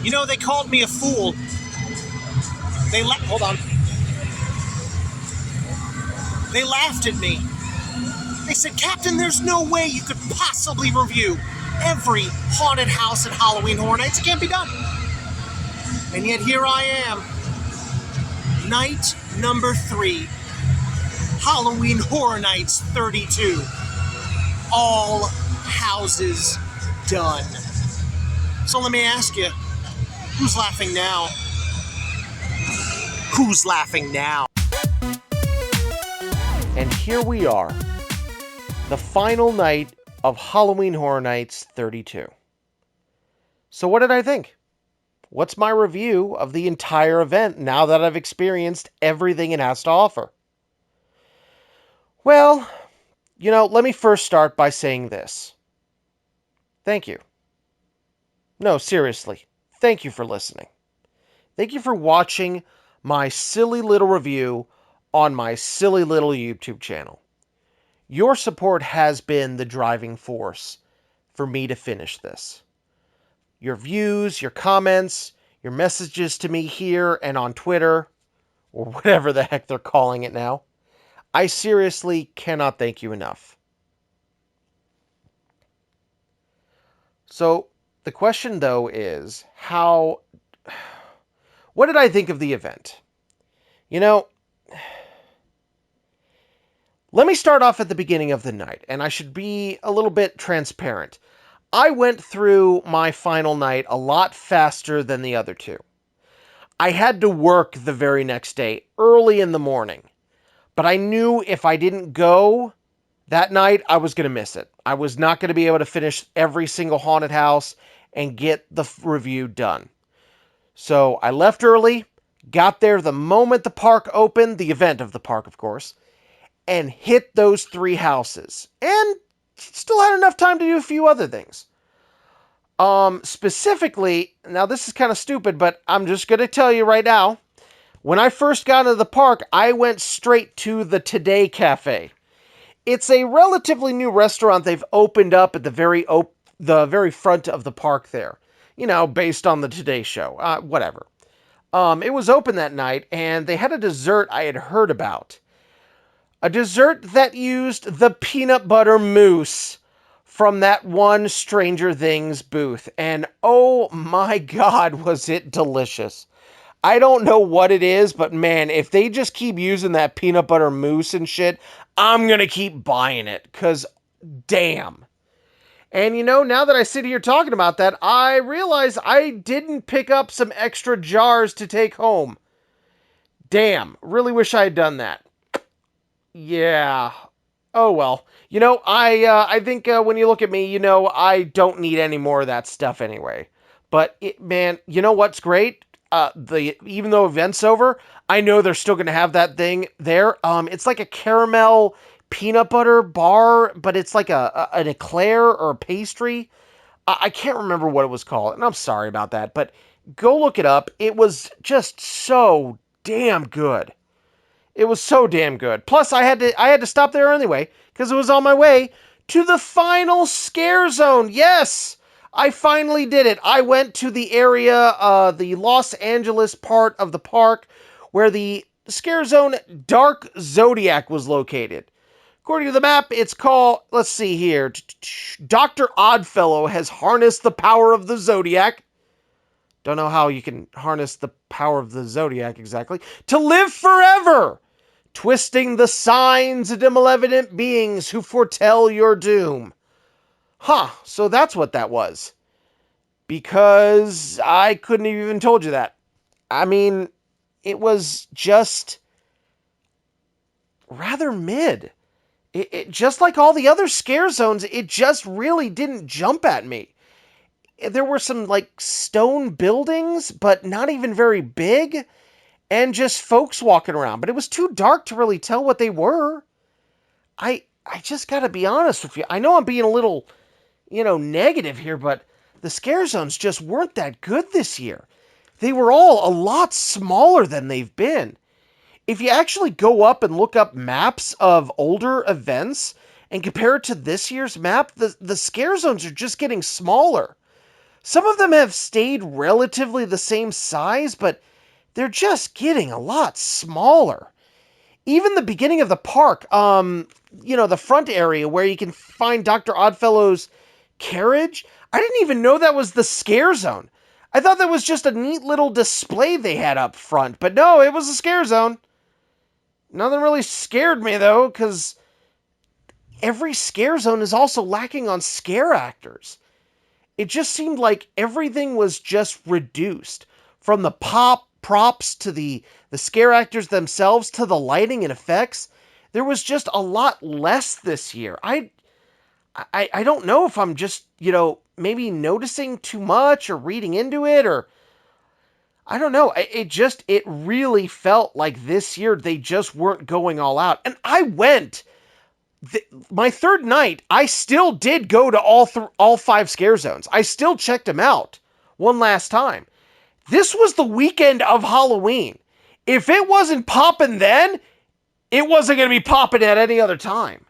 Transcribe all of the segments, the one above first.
You know, they called me a fool. Hold on. They laughed at me. They said, Captain, there's no way you could possibly review every haunted house at Halloween Horror Nights. It can't be done. And yet here I am. Night number 3. Halloween Horror Nights 32. All houses done. So let me ask you, who's laughing now? Who's laughing now? And here we are, the final night of Halloween Horror Nights 32. So what did I think? What's my review of the entire event now that I've experienced everything it has to offer? Well, let me first start by saying this. Thank you. No, seriously, thank you for listening. Thank you for watching my silly little review on my silly little YouTube channel. Your support has been the driving force for me to finish this. Your views, your comments, your messages to me here and on Twitter, or whatever the heck they're calling it now, I seriously cannot thank you enough. So, the question though is, what did I think of the event? Let me start off at the beginning of the night, and I should be a little bit transparent. I went through my final night a lot faster than the other two. I had to work the very next day, early in the morning. But I knew if I didn't go that night, I was going to miss it. I was not going to be able to finish every single haunted house and get the review done. So I left early, got there the moment the park opened, the event of the park, of course, and hit those 3 houses. And still had enough time to do a few other things. Specifically, now this is kind of stupid, but I'm just going to tell you right now, when I first got into the park, I went straight to the Today Cafe. It's a relatively new restaurant they've opened up at the very front of the park there. Based on the Today Show. Whatever. It was open that night, and they had a dessert I had heard about. A dessert that used the peanut butter mousse from that one Stranger Things booth. And oh my God, was it delicious. I don't know what it is, but man, if they just keep using that peanut butter mousse and shit, I'm going to keep buying it, because damn. And now that I sit here talking about that, I realize I didn't pick up some extra jars to take home. Damn, really wish I had done that. Yeah. Oh well. I think when you look at me, I don't need any more of that stuff anyway. But man, you know what's great? Even though event's over, I know they're still going to have that thing there. It's like a caramel peanut butter bar, but it's like an eclair or a pastry. I can't remember what it was called, and I'm sorry about that, but go look it up. It was just so damn good. It was so damn good. Plus, I had to stop there anyway, because it was on my way to the final scare zone. Yes! I finally did it. I went to the area, the Los Angeles part of the park, where the scare zone Dark Zodiac was located. According to the map, it's called, let's see here, Dr. Oddfellow has harnessed the power of the Zodiac. Don't know how you can harness the power of the Zodiac exactly. To live forever, twisting the signs of malevolent beings who foretell your doom. Huh, so that's what that was. Because I couldn't have even told you that. I mean, it was just rather mid. It just like all the other scare zones, it just really didn't jump at me. There were some stone buildings, but not even very big, and just folks walking around. But it was too dark to really tell what they were. I just gotta be honest with you. I know I'm being a little, negative here, but the scare zones just weren't that good this year. They were all a lot smaller than they've been. If you actually go up and look up maps of older events and compare it to this year's map, the scare zones are just getting smaller. Some of them have stayed relatively the same size, but they're just getting a lot smaller. Even the beginning of the park, the front area where you can find Dr. Oddfellow's carriage, I didn't even know that was the scare zone. I thought that was just a neat little display they had up front, but no, it was a scare zone. Nothing really scared me, though, because every scare zone is also lacking on scare actors. It just seemed like everything was just reduced. From the props to the scare actors themselves to the lighting and effects. There was just a lot less this year. I don't know if I'm just, maybe noticing too much or reading into it, or I don't know. It really felt like this year they just weren't going all out. And I went my third night, I still did go to all 5 scare zones. I still checked them out one last time. This was the weekend of Halloween. If it wasn't popping then, it wasn't going to be popping at any other time.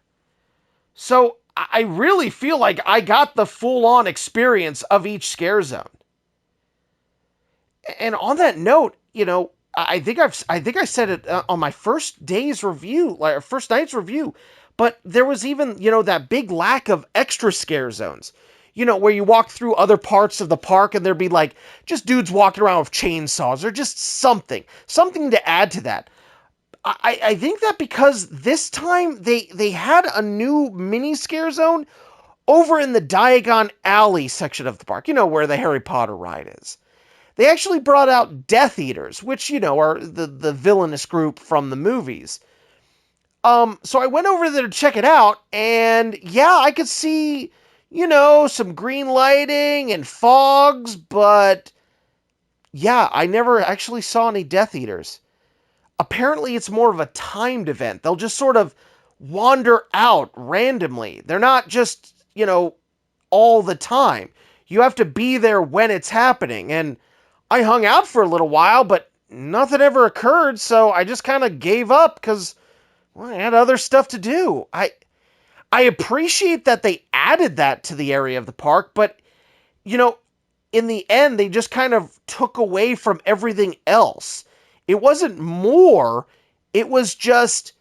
So I really feel like I got the full-on experience of each scare zone. And on that note, I think I said it on my first night's review, but there was even, that big lack of extra scare zones. Where you walk through other parts of the park and there'd be like just dudes walking around with chainsaws or just something to add to that. I think that because this time they had a new mini scare zone over in the Diagon Alley section of the park, where the Harry Potter ride is. They actually brought out Death Eaters, which, are the villainous group from the movies. So I went over there to check it out, and yeah, I could see, some green lighting and fogs, but yeah, I never actually saw any Death Eaters. Apparently it's more of a timed event. They'll just sort of wander out randomly. They're not just, all the time. You have to be there when it's happening, and I hung out for a little while, but nothing ever occurred, so I just kind of gave up because I had other stuff to do. I appreciate that they added that to the area of the park, but, in the end, they just kind of took away from everything else. It wasn't more, it was just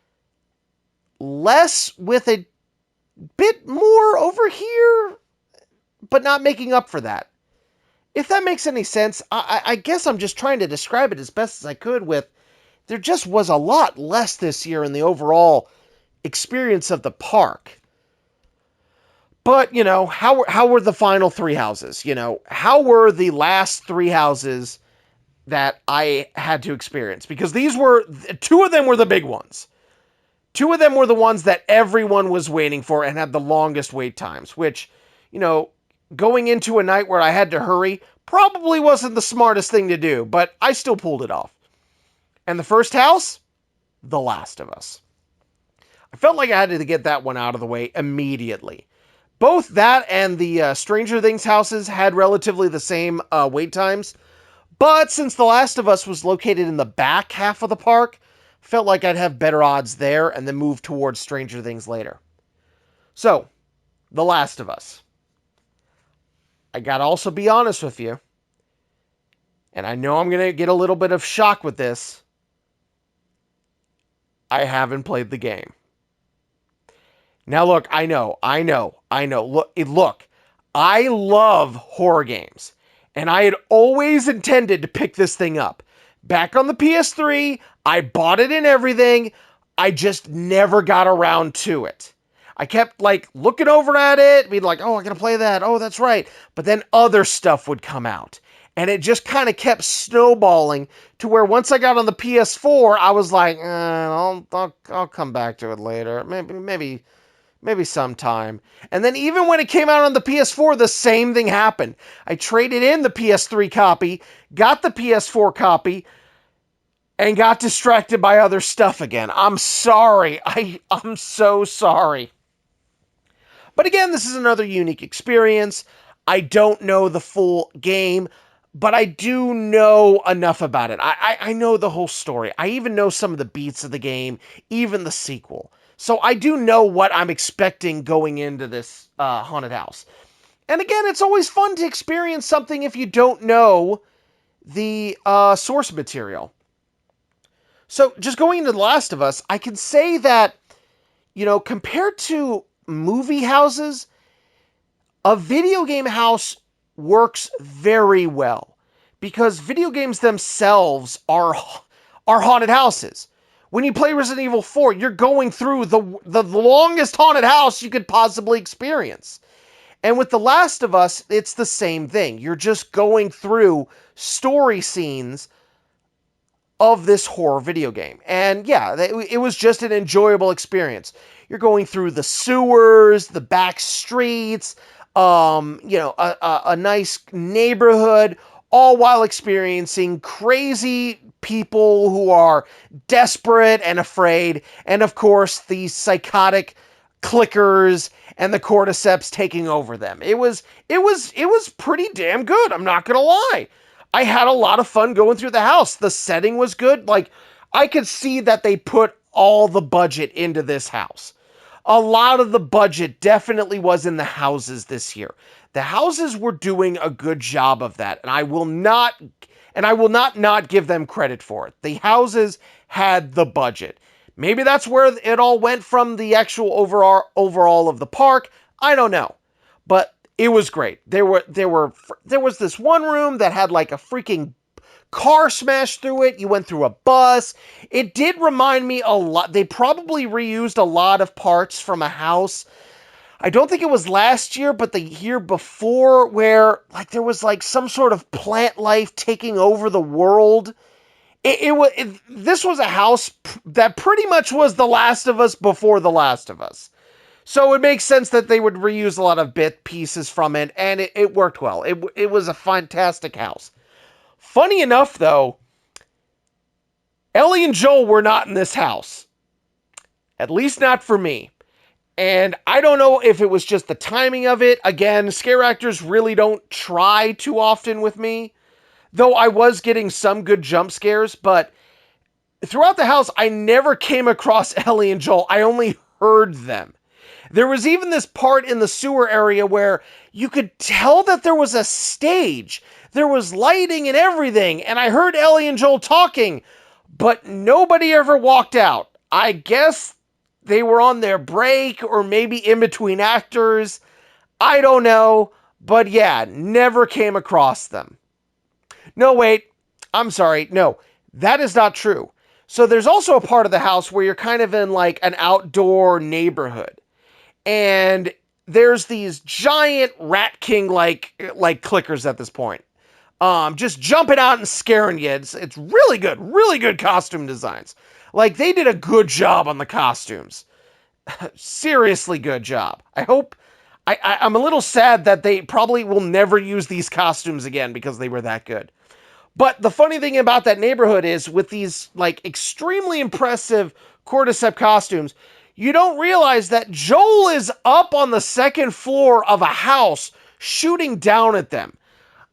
less with a bit more over here, but not making up for that. If that makes any sense, I guess I'm just trying to describe it as best as I could with, there just was a lot less this year in the overall experience of the park. But, how were the final 3 houses? How were the last 3 houses that I had to experience? Because 2 of them were the big ones. 2 of them were the ones that everyone was waiting for and had the longest wait times, which, going into a night where I had to hurry probably wasn't the smartest thing to do, but I still pulled it off. And the first house? The Last of Us. I felt like I had to get that one out of the way immediately. Both that and the Stranger Things houses had relatively the same wait times, but since The Last of Us was located in the back half of the park, felt like I'd have better odds there and then move towards Stranger Things later. So, The Last of Us. I gotta also be honest with you, and I know I'm gonna get a little bit of shock with this. I haven't played the game. Now look, I know. Look, I love horror games, and I had always intended to pick this thing up. Back on the PS3, I bought it and everything, I just never got around to it. I kept, looking over at it, being like, oh, I gotta play that, oh, that's right. But then other stuff would come out. And it just kind of kept snowballing to where once I got on the PS4, I was like, I'll come back to it later. Maybe sometime. And then even when it came out on the PS4, the same thing happened. I traded in the PS3 copy, got the PS4 copy, and got distracted by other stuff again. I'm sorry. I'm so sorry. But again, this is another unique experience. I don't know the full game, but I do know enough about it. I know the whole story. I even know some of the beats of the game, even the sequel. So I do know what I'm expecting going into this haunted house. And again, it's always fun to experience something if you don't know the source material. So just going into The Last of Us, I can say that, compared to movie houses, a video game house works very well because video games themselves are haunted houses. When you play Resident Evil 4, you're going through the longest haunted house you could possibly experience. And with The Last of Us, it's the same thing. You're just going through story scenes of this horror video game. And yeah, it was just an enjoyable experience. You're going through the sewers, the back streets, a nice neighborhood, all while experiencing crazy people who are desperate and afraid, and of course, the psychotic clickers and the cordyceps taking over them. It was pretty damn good, I'm not gonna lie. I had a lot of fun going through the house. The setting was good. Like, I could see that they put all the budget into this house. A lot of the budget definitely was in the houses this year. The houses were doing a good job of that, and I will not give them credit for it. The houses had the budget. Maybe that's where it all went from the actual overall of the park. I don't know. But it was great. There was this one room that had like a freaking car smashed through it. You went through a bus. It did remind me a lot. They probably reused a lot of parts from a house. I don't think it was last year, but the year before, where like there was like some sort of plant life taking over the world. This was a house that pretty much was The Last of Us before The Last of Us. So it makes sense that they would reuse a lot of bit pieces from it, and it worked well. It was a fantastic house. Funny enough, though, Ellie and Joel were not in this house. At least not for me. And I don't know if it was just the timing of it. Again, scare actors really don't try too often with me. Though I was getting some good jump scares, but throughout the house, I never came across Ellie and Joel. I only heard them. There was even this part in the sewer area where you could tell that there was a stage. There was lighting and everything, and I heard Ellie and Joel talking, but nobody ever walked out. I guess they were on their break or maybe in between actors. I don't know, but yeah, never came across them. No, wait, I'm sorry. No, that is not true. So there's also a part of the house where you're kind of in like an outdoor neighborhood. And there's these giant Rat King like clickers at this point. Just jumping out and scaring you. It's really good costume designs. Like, they did a good job on the costumes. Seriously good job. I'm a little sad that they probably will never use these costumes again because they were that good. But the funny thing about that neighborhood is with these like extremely impressive cordyceps costumes, you don't realize that Joel is up on the second floor of a house shooting down at them.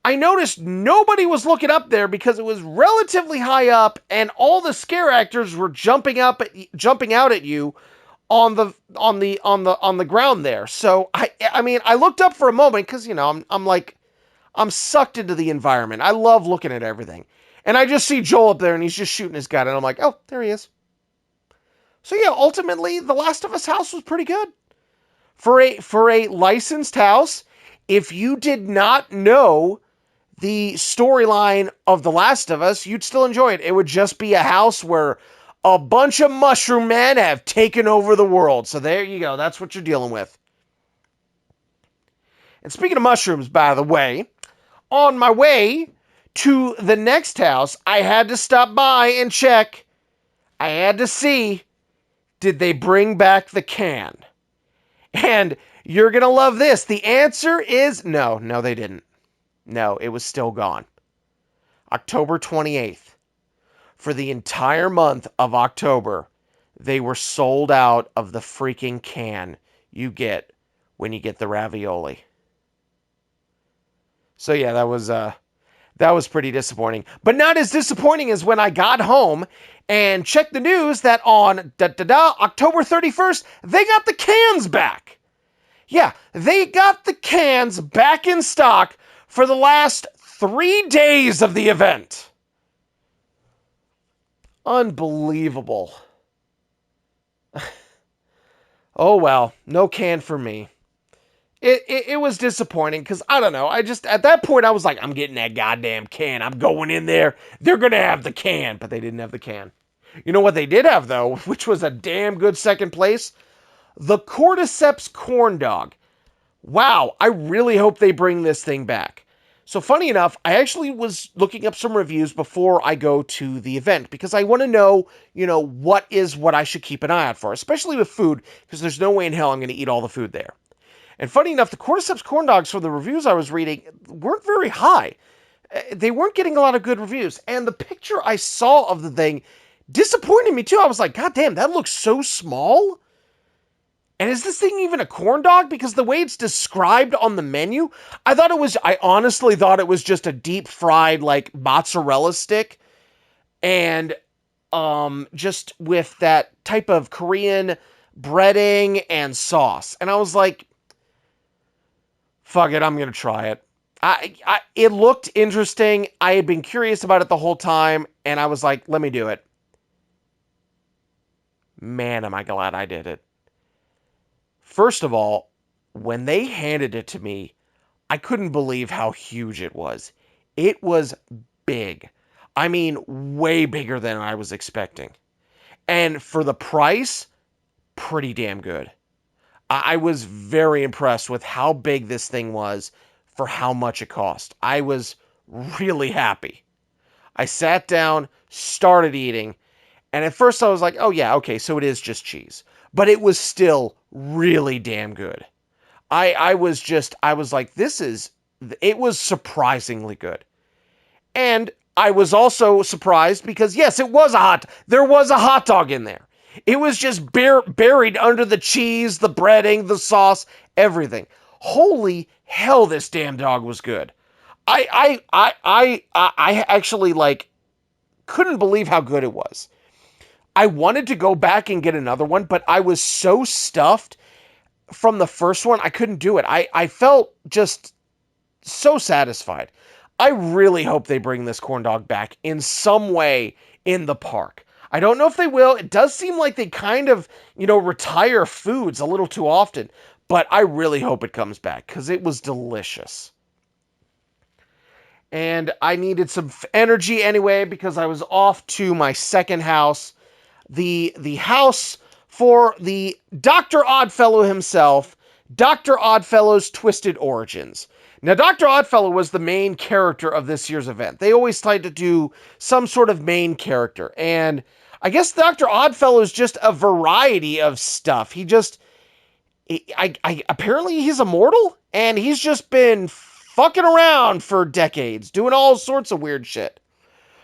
I noticed nobody was looking up there because it was relatively high up and all the scare actors were jumping out at you on the ground there. So I looked up for a moment because I'm sucked into the environment. I love looking at everything. And I just see Joel up there and he's just shooting his gun and I'm like, "Oh, there he is." So yeah, ultimately, The Last of Us house was pretty good. For a licensed house, if you did not know the storyline of The Last of Us, you'd still enjoy it. It would just be a house where a bunch of mushroom men have taken over the world. So there you go. That's what you're dealing with. And speaking of mushrooms, by the way, on my way to the next house, I had to stop by and check. I had to see, did they bring back the can? And you're going to love this. The answer is no, they didn't. No, it was still gone. October 28th. For the entire month of October, they were sold out of the freaking can you get when you get the ravioli. So yeah, that That was pretty disappointing. But not as disappointing as when I got home and checked the news that on October 31st, they got the cans back. Yeah, they got the cans back in stock for the last 3 days of the event. Unbelievable. Oh well, no can for me. It was disappointing because I don't know. I just, at that point, I was like, I'm getting that goddamn can. I'm going in there. They're going to have the can. But they didn't have the can. You know what they did have, though, which was a damn good second place? The Cordyceps corn dog. Wow, I really hope they bring this thing back. So funny enough, I actually was looking up some reviews before I go to the event because I want to know, what I should keep an eye out for, especially with food, because there's no way in hell I'm going to eat all the food there. And funny enough, the Cordyceps corn dogs from the reviews I was reading weren't very high. They weren't getting a lot of good reviews. And the picture I saw of the thing disappointed me too. I was like, God damn, that looks so small. And is this thing even a corn dog? Because the way it's described on the menu, I honestly thought it was just a deep fried like mozzarella stick. And just with that type of Korean breading and sauce. And I was like, fuck it, I'm going to try it. It looked interesting. I had been curious about it the whole time, and I was like, let me do it. Man, am I glad I did it. First of all, when they handed it to me, I couldn't believe how huge it was. It was big. I mean, way bigger than I was expecting. And for the price, pretty damn good. I was very impressed with how big this thing was for how much it cost. I was really happy. I sat down, started eating, and at first I was like, oh yeah, okay, so it is just cheese. But it was still really damn good. I was like, it was surprisingly good. And I was also surprised because, yes, there was a hot dog in there. It was just buried under the cheese, the breading, the sauce, everything. Holy hell, this damn dog was good. I actually couldn't believe how good it was. I wanted to go back and get another one, but I was so stuffed from the first one, I couldn't do it. I felt just so satisfied. I really hope they bring this corn dog back in some way in the park. I don't know if they will. It does seem like they kind of, retire foods a little too often, but I really hope it comes back because it was delicious. And I needed some energy anyway because I was off to my second house, the house for the Dr. Oddfellow himself, Dr. Oddfellow's Twisted Origins. Now, Dr. Oddfellow was the main character of this year's event. They always tried to do some sort of main character. And I guess Dr. Oddfellow is just a variety of stuff. Apparently he's immortal, and he's just been fucking around for decades, doing all sorts of weird shit.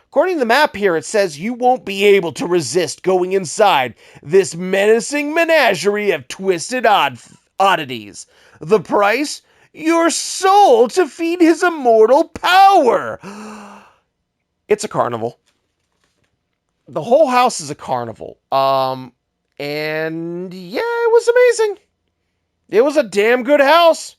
According to the map here, it says you won't be able to resist going inside this menacing menagerie of twisted oddities. The price? Your soul to feed his immortal power. It's a carnival. The whole house is a carnival. And yeah, it was amazing. It was a damn good house.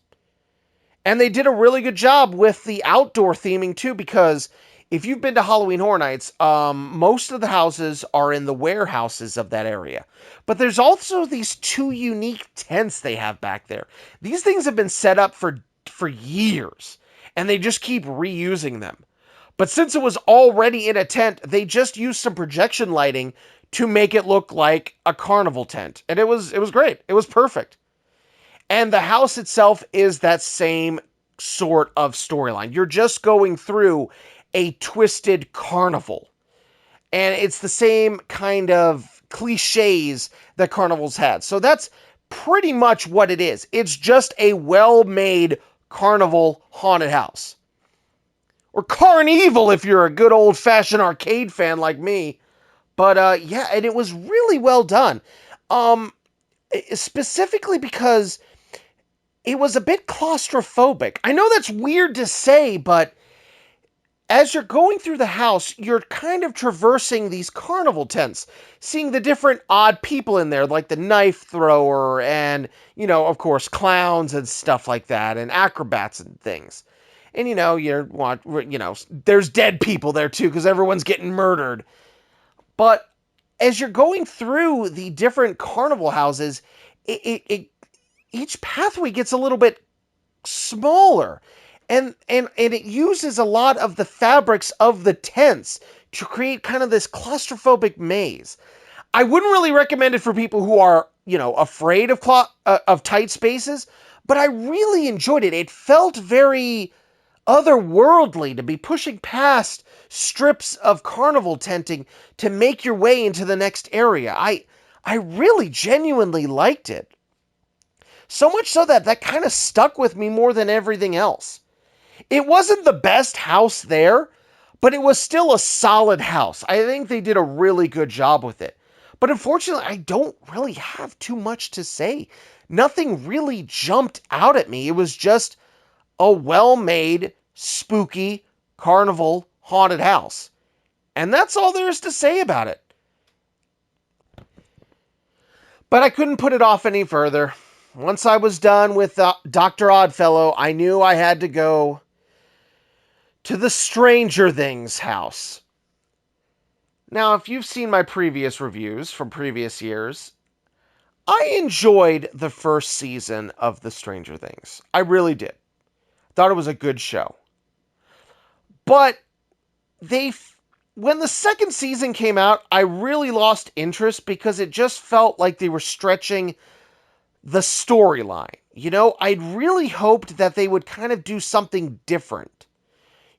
And they did a really good job with the outdoor theming too, because if you've been to Halloween Horror Nights, most of the houses are in the warehouses of that area. But there's also these two unique tents they have back there. These things have been set up for years, and they just keep reusing them. But since it was already in a tent, they just used some projection lighting to make it look like a carnival tent. And it was great. It was perfect. And the house itself is that same sort of storyline. You're just going through a twisted carnival. And it's the same kind of cliches that carnivals had. So that's pretty much what it is. It's just a well-made carnival haunted house. Or Carnival if you're a good old-fashioned arcade fan like me. But yeah, and it was really well done. Specifically because it was a bit claustrophobic. I know that's weird to say, but as you're going through the house, you're kind of traversing these carnival tents, seeing the different odd people in there, like the knife thrower and, of course, clowns and stuff like that, and acrobats and things. And, there's dead people there too, because everyone's getting murdered. But as you're going through the different carnival houses, each pathway gets a little bit smaller. And it uses a lot of the fabrics of the tents to create kind of this claustrophobic maze. I wouldn't really recommend it for people who are, afraid of tight spaces, but I really enjoyed it. It felt very otherworldly to be pushing past strips of carnival tenting to make your way into the next area. I really genuinely liked it. So much so that kind of stuck with me more than everything else. It wasn't the best house there, but it was still a solid house. I think they did a really good job with it. But unfortunately, I don't really have too much to say. Nothing really jumped out at me. It was just a well-made, spooky, carnival haunted house. And that's all there is to say about it. But I couldn't put it off any further. Once I was done with Dr. Oddfellow, I knew I had to go to the Stranger Things house. Now, if you've seen my previous reviews from previous years, I enjoyed the first season of The Stranger Things. I really did. Thought it was a good show. But when the second season came out, I really lost interest because it just felt like they were stretching the storyline. I'd really hoped that they would kind of do something different.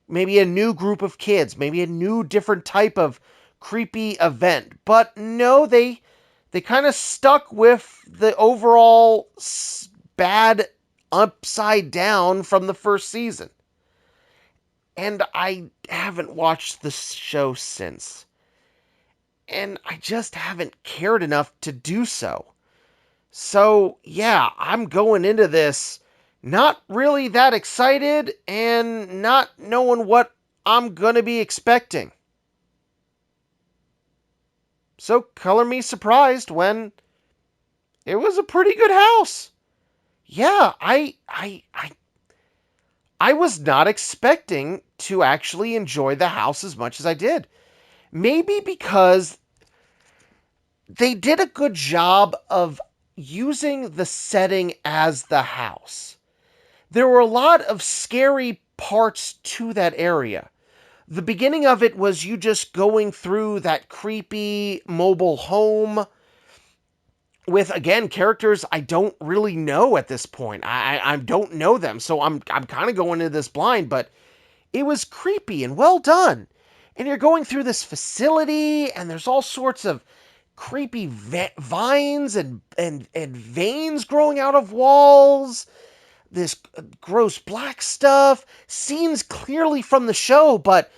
Maybe a new group of kids, maybe a new different type of creepy event. But no, they kind of stuck with the overall bad upside down from the first season. And I haven't watched the show since. And I just haven't cared enough to do so. So, yeah, I'm going into this not really that excited and not knowing what I'm going to be expecting. So, color me surprised when it was a pretty good house. Yeah, I was not expecting to actually enjoy the house as much as I did. Maybe because they did a good job of using the setting as the house. There were a lot of scary parts to that area. The beginning of it was you just going through that creepy mobile home with, again, characters I don't really know at this point. I don't know them, so I'm kind of going into this blind, but it was creepy and well done. And you're going through this facility, and there's all sorts of creepy vines and veins growing out of walls. This gross black stuff, scenes clearly from the show, but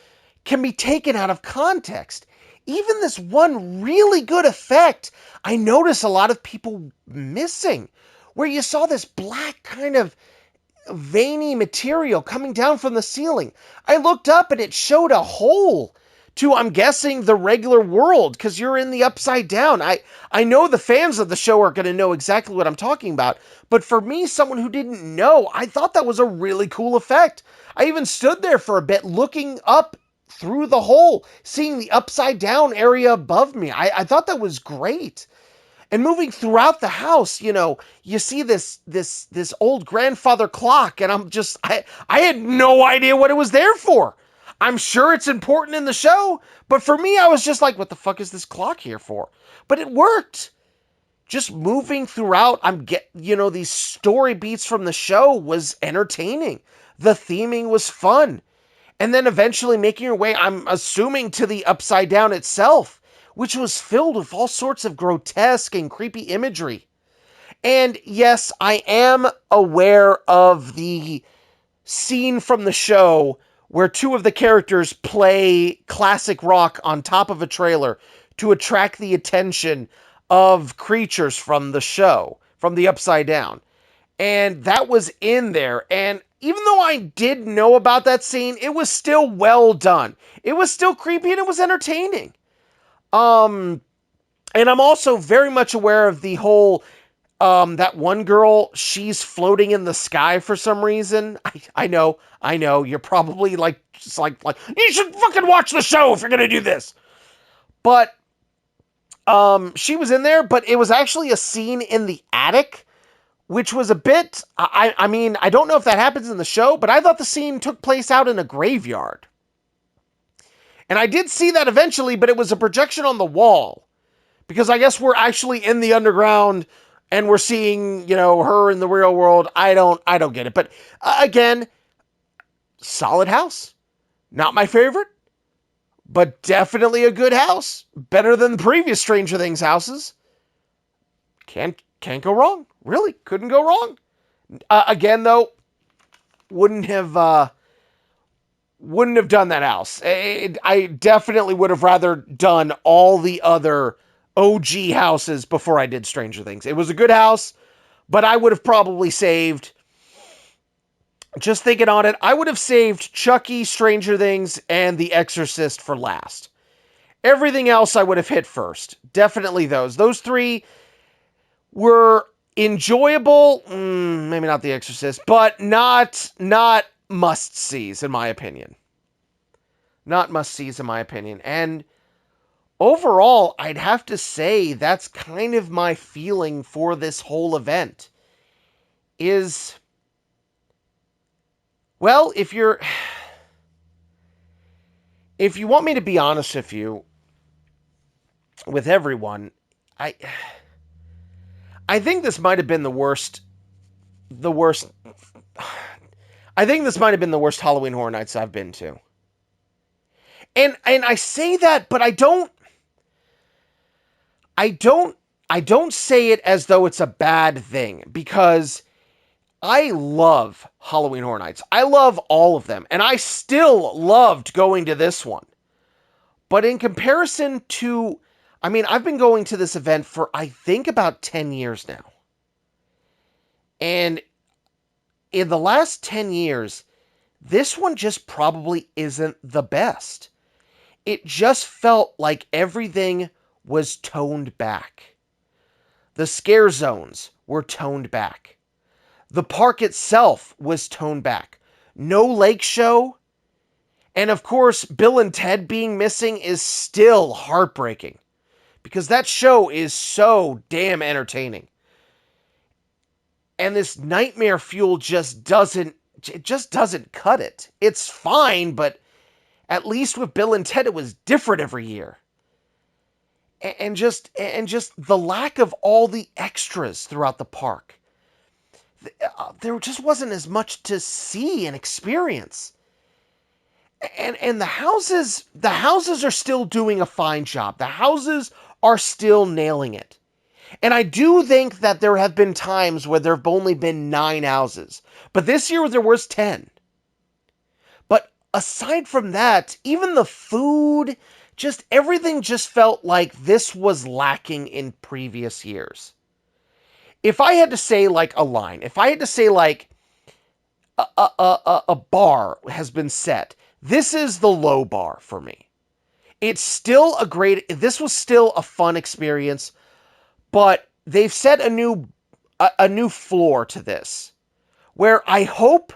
can be taken out of context. Even this one really good effect, I notice a lot of people missing, where you saw this black kind of veiny material coming down from the ceiling. I looked up and it showed a hole to, I'm guessing, the regular world, because you're in the upside down. I know the fans of the show are going to know exactly what I'm talking about, but for me, someone who didn't know, I thought that was a really cool effect. I even stood there for a bit looking up through the hole, seeing the upside down area above me. I thought that was great. And moving throughout the house, you see this old grandfather clock, and I had no idea what it was there for. I'm sure it's important in the show, but for me, I was just like, what the fuck is this clock here for? But it worked. Just moving throughout, these story beats from the show was entertaining. The theming was fun. And then eventually making your way, I'm assuming, to the upside down itself, which was filled with all sorts of grotesque and creepy imagery. And yes, I am aware of the scene from the show where two of the characters play classic rock on top of a trailer to attract the attention of creatures from the show, from the upside down. And that was in there. And even though I did know about that scene, it was still well done. It was still creepy and it was entertaining. And I'm also very much aware of the whole, that one girl, she's floating in the sky for some reason. I know, you're probably like, just like, you should fucking watch the show if you're gonna do this. But, she was in there, but it was actually a scene in the attic, which was a bit, I mean, I don't know if that happens in the show, but I thought the scene took place out in a graveyard. And I did see that eventually, but it was a projection on the wall. Because I guess we're actually in the underground and we're seeing, her in the real world. I don't get it. But again, solid house. Not my favorite, but definitely a good house. Better than the previous Stranger Things houses. Can't go wrong. Really, couldn't go wrong. Again, though, wouldn't have done that house. I definitely would have rather done all the other OG houses before I did Stranger Things. It was a good house, but I would have probably saved, just thinking on it, I would have saved Chucky, Stranger Things, and The Exorcist for last. Everything else I would have hit first. Definitely those. Those three were enjoyable, maybe not The Exorcist, but not must-sees, in my opinion. Not must-sees, in my opinion. And overall, I'd have to say that's kind of my feeling for this whole event. Is, well, if you want me to be honest with everyone, I think this might have been the worst. I think this might have been the worst Halloween Horror Nights I've been to. And I say that, but I don't say it as though it's a bad thing, because I love Halloween Horror Nights. I love all of them, and I still loved going to this one. But in comparison to, I've been going to this event for, I think, about 10 years now. And in the last 10 years, this one just probably isn't the best. It just felt like everything was toned back. The scare zones were toned back. The park itself was toned back. No lake show. And of course, Bill and Ted being missing is still heartbreaking, because that show is so damn entertaining. And this nightmare fuel just doesn't cut it. It's fine, but at least with Bill and Ted, it was different every year. And just the lack of all the extras throughout the park. There just wasn't as much to see and experience. And the houses are still doing a fine job. The houses are still nailing it. And I do think that there have been times where there have only been 9 houses. But this year there was 10. But aside from that, even the food, just everything just felt like this was lacking in previous years. If I had to say like a line, if I had to say like a bar has been set, this is the low bar for me. It's still this was still a fun experience, but they've set a new floor to this, where I hope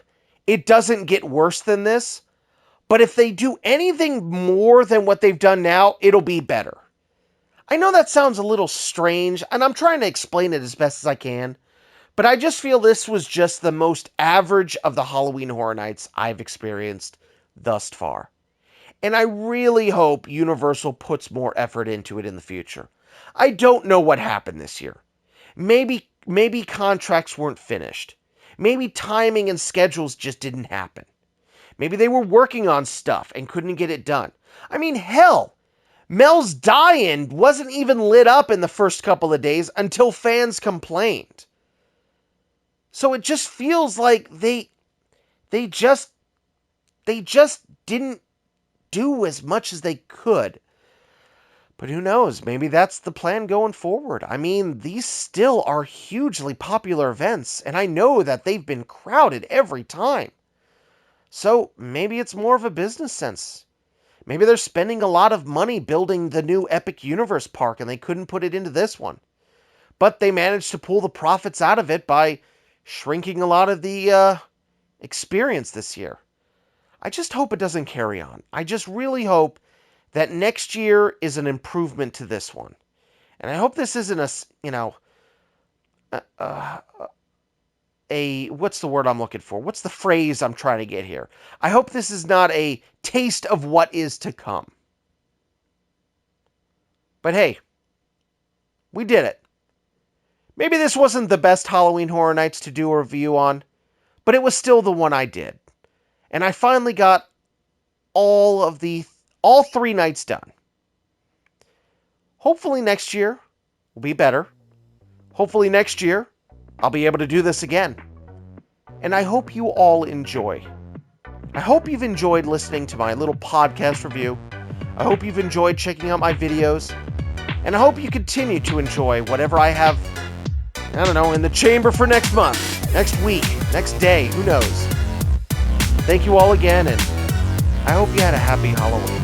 it doesn't get worse than this, but if they do anything more than what they've done now, it'll be better. I know that sounds a little strange, and I'm trying to explain it as best as I can, but I just feel this was just the most average of the Halloween Horror Nights I've experienced thus far. And I really hope Universal puts more effort into it in the future. I don't know what happened this year. Maybe contracts weren't finished. Maybe timing and schedules just didn't happen. Maybe they were working on stuff and couldn't get it done. Hell, Mel's Die-In wasn't even lit up in the first couple of days until fans complained. So it just feels like they just didn't do as much as they could. But who knows? Maybe that's the plan going forward. These still are hugely popular events, and I know that they've been crowded every time. So maybe it's more of a business sense. Maybe they're spending a lot of money building the new Epic Universe park and they couldn't put it into this one. But they managed to pull the profits out of it by shrinking a lot of the experience this year. I just hope it doesn't carry on. I just really hope that next year is an improvement to this one. And I hope this isn't what's the word I'm looking for? What's the phrase I'm trying to get here? I hope this is not a taste of what is to come. But hey, we did it. Maybe this wasn't the best Halloween Horror Nights to do a review on, but it was still the one I did. And I finally got all 3 nights done. Hopefully next year will be better. Hopefully next year I'll be able to do this again. And I hope you all enjoy. I hope you've enjoyed listening to my little podcast review. I hope you've enjoyed checking out my videos. And I hope you continue to enjoy whatever I have, in the chamber for next month, next week, next day, who knows. Thank you all again, and I hope you had a happy Halloween.